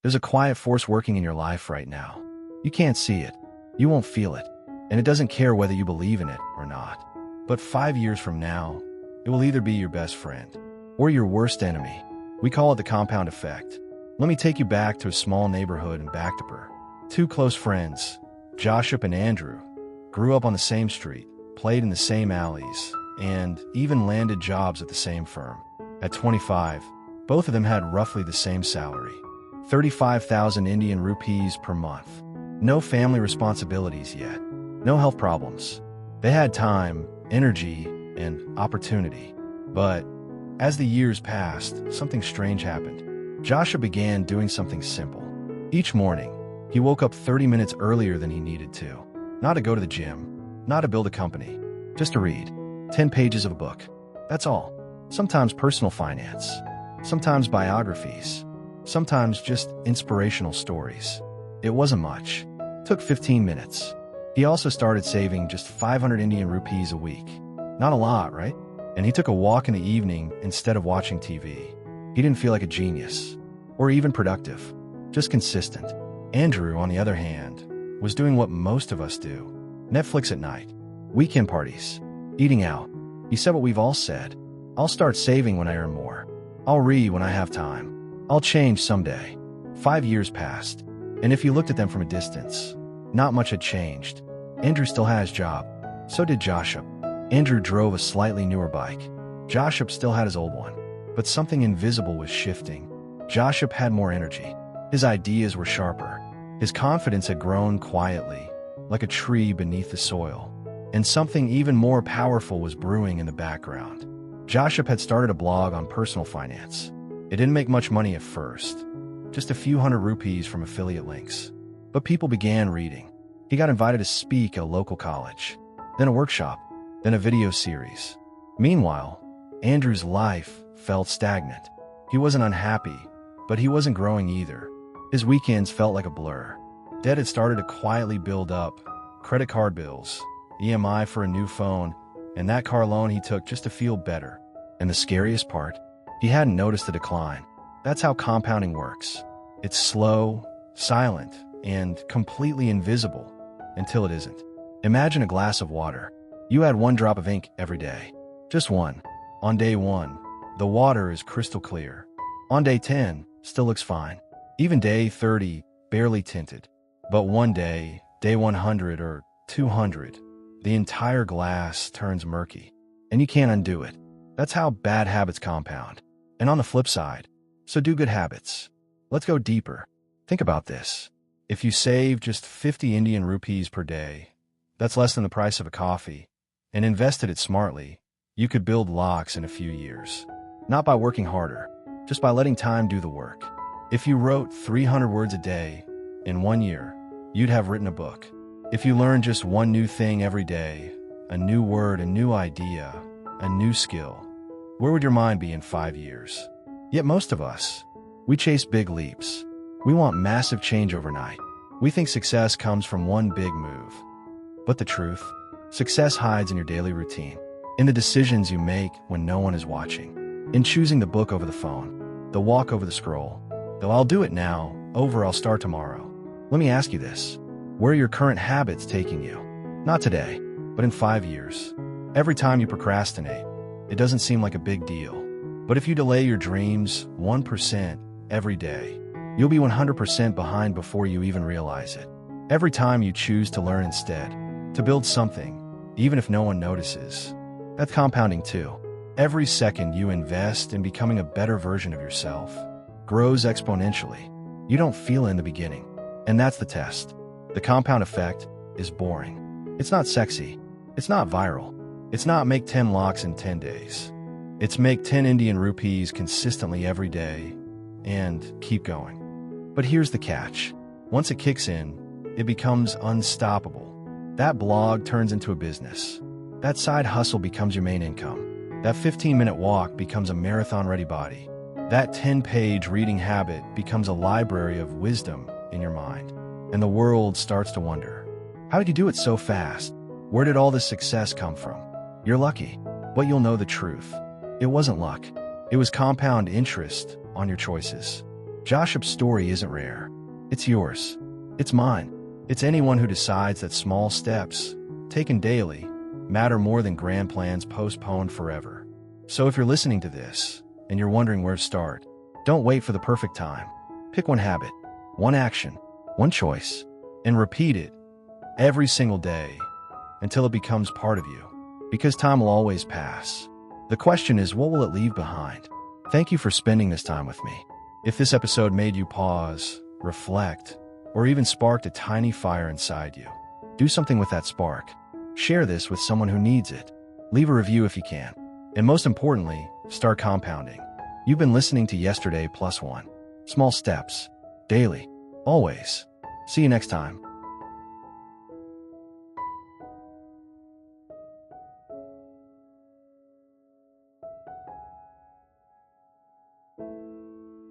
There's a quiet force working in your life right now. You can't see it. You won't feel it. And it doesn't care whether you believe in it or not. But 5 years from now, it will either be your best friend or your worst enemy. We call it the compound effect. Let me take you back to a small neighborhood in Bactopur. Two close friends, Joshua and Andrew, grew up on the same street, played in the same alleys, and even landed jobs at the same firm. At 25, both of them had roughly the same salary, 35,000 Indian rupees per month. No family responsibilities yet. No health problems. They had time, energy, and opportunity. But as the years passed, something strange happened. Joshua began doing something simple. Each morning, he woke up 30 minutes earlier than he needed to. Not to go to the gym, not to build a company, just to read 10 pages of a book. That's all. Sometimes personal finance, sometimes biographies, sometimes just inspirational stories. It wasn't much. It took 15 minutes. He also started saving just 500 Indian rupees a week. Not a lot, right? And he took a walk in the evening instead of watching TV. He didn't feel like a genius, or even productive, just consistent. Andrew, on the other hand, was doing what most of us do. Netflix at night, weekend parties, eating out. He said what we've all said. I'll start saving when I earn more. I'll read when I have time. I'll change someday. 5 years passed, and if you looked at them from a distance, not much had changed. Andrew still had his job. So did Joshua. Andrew drove a slightly newer bike. Joshua still had his old one. But something invisible was shifting. Joshua had more energy. His ideas were sharper. His confidence had grown quietly, like a tree beneath the soil. And something even more powerful was brewing in the background. Joshua had started a blog on personal finance. It didn't make much money at first, just a few hundred rupees from affiliate links. But people began reading. He got invited to speak at a local college, then a workshop, then a video series. Meanwhile, Andrew's life felt stagnant. He wasn't unhappy, but he wasn't growing either. His weekends felt like a blur. Debt had started to quietly build up. Credit card bills, EMI for a new phone, and that car loan he took just to feel better. And the scariest part, he hadn't noticed the decline. That's how compounding works. It's slow, silent, and completely invisible until it isn't. Imagine a glass of water. You add 1 drop of ink every day. Just one. On day 1, the water is crystal clear. On day 10, still looks fine. Even day 30, barely tinted. But one day, day 100 or 200, the entire glass turns murky. And you can't undo it. That's how bad habits compound. And on the flip side, so do good habits. Let's go deeper. Think about this. If you save just 50 Indian rupees per day, that's less than the price of a coffee, and invested it smartly, you could build lakhs in a few years. Not by working harder, just by letting time do the work. If you wrote 300 words a day, in 1 year, you'd have written a book. If you learned just one new thing every day, a new word, a new idea, a new skill, where would your mind be in 5 years? Yet most of us, we chase big leaps. We want massive change overnight. We think success comes from one big move. But the truth, success hides in your daily routine, in the decisions you make when no one is watching, in choosing the book over the phone, the walk over the scroll, the I'll do it now, over I'll start tomorrow. Let me ask you this. Where are your current habits taking you? Not today, but in 5 years. Every time you procrastinate, it doesn't seem like a big deal. But if you delay your dreams 1% every day, you'll be 100% behind before you even realize it. Every time you choose to learn instead, to build something, even if no one notices, that's compounding too. Every second you invest in becoming a better version of yourself grows exponentially. You don't feel it in the beginning. And that's the test. The compound effect is boring. It's not sexy. It's not viral. It's not make 10 lakhs in 10 days. It's make 10 Indian rupees consistently every day and keep going. But here's the catch. Once it kicks in, it becomes unstoppable. That blog turns into a business. That side hustle becomes your main income. That 15-minute walk becomes a marathon-ready body. That 10-page reading habit becomes a library of wisdom in your mind. And the world starts to wonder, how did you do it so fast? Where did all this success come from? You're lucky, but you'll know the truth. It wasn't luck. It was compound interest on your choices. Joshup's story isn't rare. It's yours. It's mine. It's anyone who decides that small steps, taken daily, matter more than grand plans postponed forever. So if you're listening to this, and you're wondering where to start, don't wait for the perfect time. Pick one habit, one action, one choice, and repeat it every single day until it becomes part of you. Because time will always pass. The question is, what will it leave behind? Thank you for spending this time with me. If this episode made you pause, reflect, or even sparked a tiny fire inside you, do something with that spark. Share this with someone who needs it. Leave a review if you can. And most importantly, start compounding. You've been listening to Yesterday Plus One. Small steps. Daily. Always. See you next time.